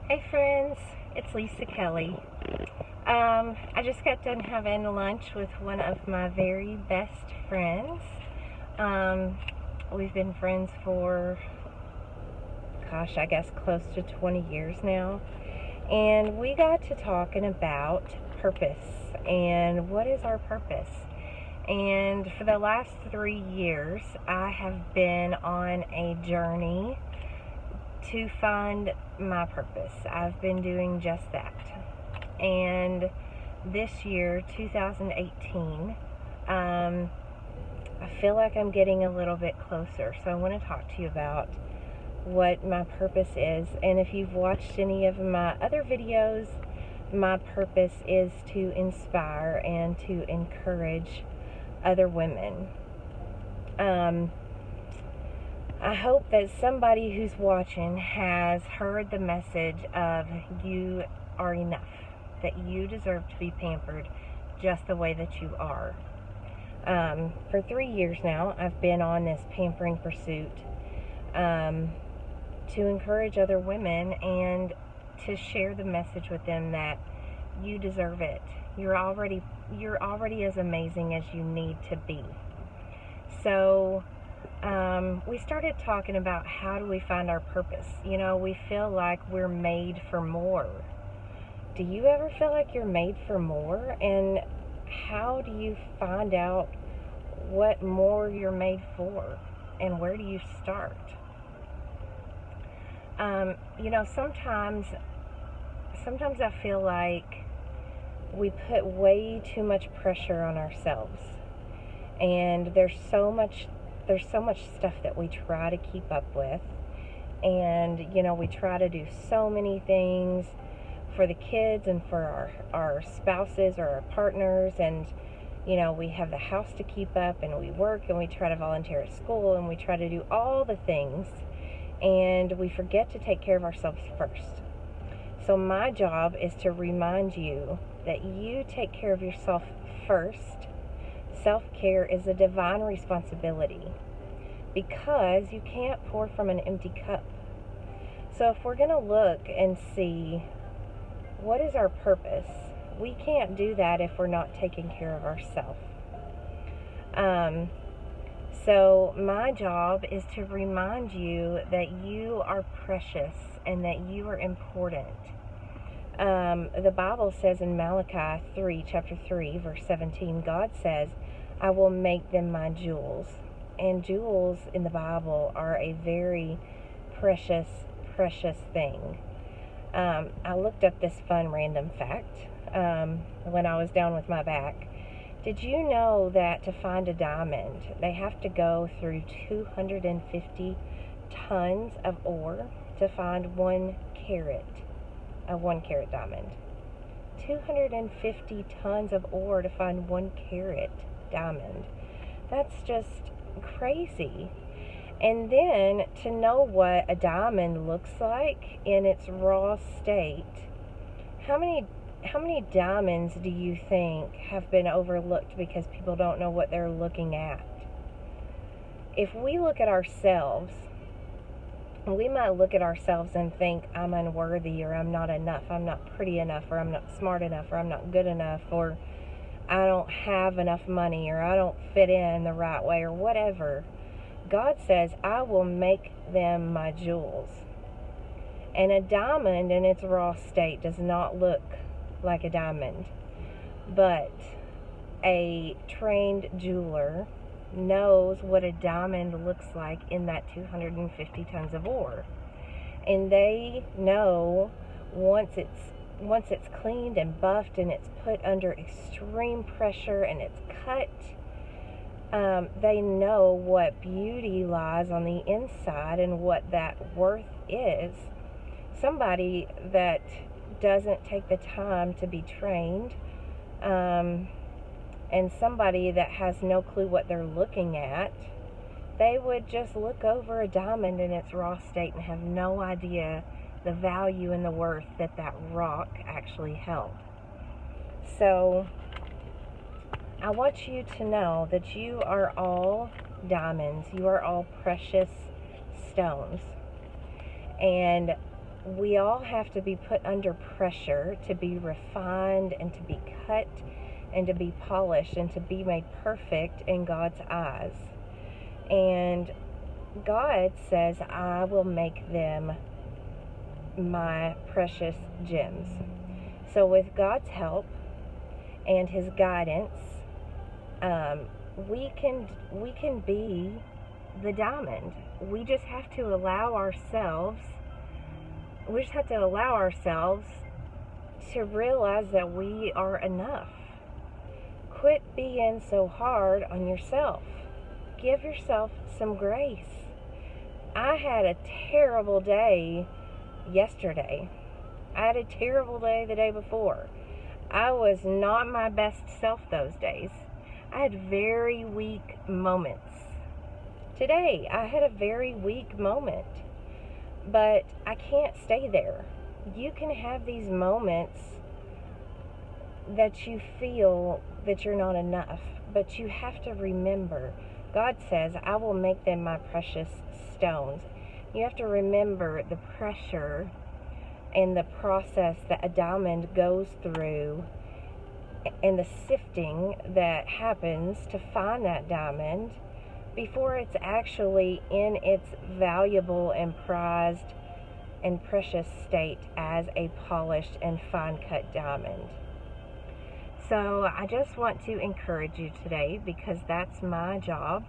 Hey friends, it's Lisa Kelly. I just got done having lunch with one of my very best friends. We've been friends for, I guess close to 20 years now. And we got to talking about purpose and what is our purpose. And for the last 3 years, I have been on a journey to find my purpose. I've been doing just that. And this year, 2018, I feel like I'm getting a little bit closer. So I want to talk to you about what my purpose is. And if you've watched any of my other videos, my purpose is to inspire and to encourage other women. I hope that somebody who's watching has heard the message of you are enough, that you deserve to be pampered just the way that you are. For 3 years now, I've been on this pampering pursuit to encourage other women and to share the message with them that you deserve it. You're already as amazing as you need to be. So we started talking about how do we find our purpose. You know, we feel like we're made for more. Do you ever feel like you're made for more? And how do you find out what more you're made for? And where do you start? Sometimes I feel like we put way too much pressure on ourselves. And there's so much stuff that we try to keep up with. And, we try to do so many things for the kids and for our spouses or our partners. And, we have the house to keep up, and we work, and we try to volunteer at school, and we try to do all the things. And we forget to take care of ourselves first. So my job is to remind you that you take care of yourself first. Self-care is a divine responsibility because you can't pour from an empty cup. So if we're going to look and see what is our purpose, we can't do that if we're not taking care of ourselves. So my job is to remind you that you are precious and that you are important. The Bible says in Malachi chapter 3, verse 17, God says, I will make them my jewels. And jewels in the Bible are a very precious thing. I looked up this fun random fact when I was down with my back. Did you know that to find a diamond, they have to go through 250 tons of ore to find 1 carat, a 1 carat diamond? 250 tons of ore to find 1 carat diamond. That's just crazy. And then to know what a diamond looks like in its raw state, how many diamonds do you think have been overlooked because people don't know what they're looking at? If we look at ourselves, we might look at ourselves and think, I'm unworthy, or I'm not enough, I'm not pretty enough, or I'm not smart enough, or I'm not good enough, or I don't have enough money, or I don't fit in the right way, or whatever. God says, I will make them my jewels. And a diamond in its raw state does not look like a diamond. But a trained jeweler knows what a diamond looks like in that 250 tons of ore. And they know once it's cleaned and buffed and it's put under extreme pressure and it's cut, they know what beauty lies on the inside and what that worth is. Somebody that doesn't take the time to be trained, and somebody that has no clue what they're looking at, they would just look over a diamond in its raw state and have no idea the value and the worth that rock actually held. So I want you to know that you are all diamonds. You are all precious stones. And we all have to be put under pressure to be refined and to be cut and to be polished and to be made perfect in God's eyes. And God says, I will make them my precious gems. So with God's help and His guidance, we can be the diamond. We just have to allow ourselves to realize that we are enough. Quit being so hard on yourself. Give yourself some grace. I had a terrible day yesterday. I had a terrible day the day before. I was not my best self those days. I had very weak moments. Today, I had a very weak moment. But I can't stay there. You can have these moments that you feel that you're not enough. But you have to remember, God says, I will make them my precious stones. You have to remember the pressure and the process that a diamond goes through and the sifting that happens to find that diamond before it's actually in its valuable and prized and precious state as a polished and fine-cut diamond. So I just want to encourage you today, because that's my job,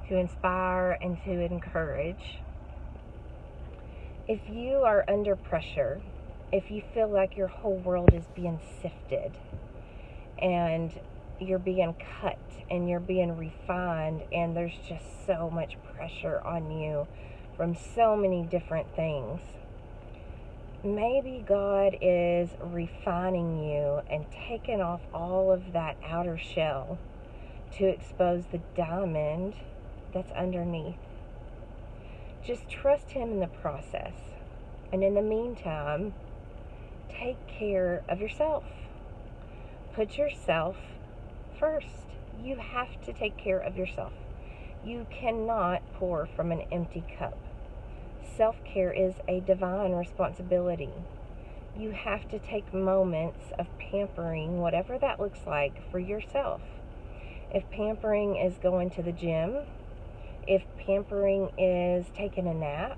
to inspire and to encourage. If you are under pressure, if you feel like your whole world is being sifted and you're being cut and you're being refined and there's just so much pressure on you from so many different things, maybe God is refining you and taking off all of that outer shell to expose the diamond that's underneath. Just trust Him in the process. And in the meantime, take care of yourself. Put yourself first. You have to take care of yourself. You cannot pour from an empty cup. Self-care is a divine responsibility. You have to take moments of pampering, whatever that looks like, for yourself. If pampering is going to the gym, if pampering is taking a nap,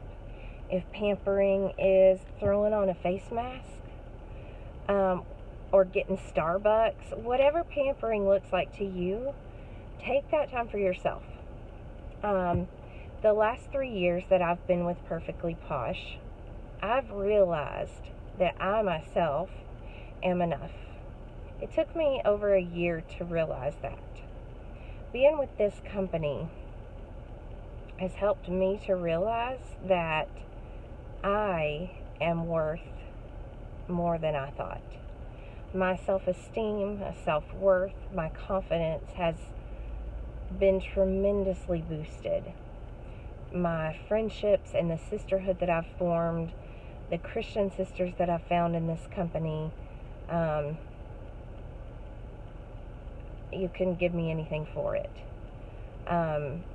if pampering is throwing on a face mask, or getting Starbucks, whatever pampering looks like to you, take that time for yourself. The last 3 years that I've been with Perfectly Posh, I've realized that I myself am enough. It took me over a year to realize that. Being with this company has helped me to realize that I am worth more than I thought. My self-esteem, self-worth, my confidence has been tremendously boosted. My friendships and the sisterhood that I've formed, the Christian sisters that I've found in this company, you couldn't give me anything for it.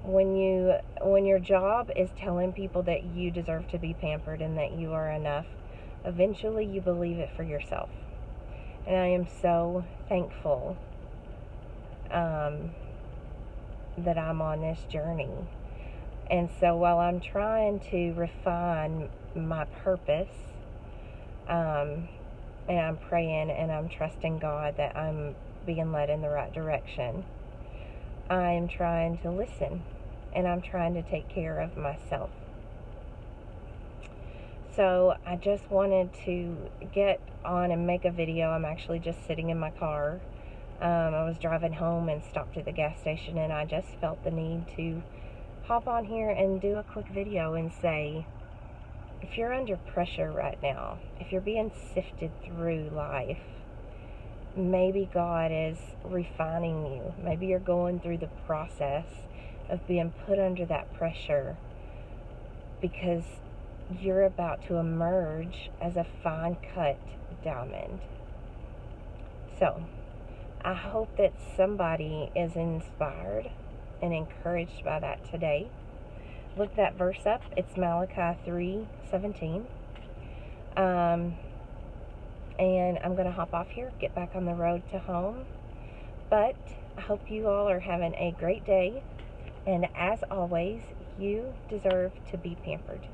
When your job is telling people that you deserve to be pampered and that you are enough, eventually you believe it for yourself. And I am so thankful that I'm on this journey. And so while I'm trying to refine my purpose, and I'm praying and I'm trusting God that I'm being led in the right direction, I'm trying to listen and I'm trying to take care of myself. So I just wanted to get on and make a video. I'm actually just sitting in my car. I was driving home and stopped at the gas station, and I just felt the need to hop on here and do a quick video and say, if you're under pressure right now, if you're being sifted through life, maybe God is refining you. Maybe you're going through the process of being put under that pressure because you're about to emerge as a fine-cut diamond. So, I hope that somebody is inspired and encouraged by that today. Look that verse up. It's Malachi 3:17. And I'm going to hop off here, get back on the road to home. But I hope you all are having a great day. And as always, you deserve to be pampered.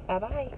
Bye-bye.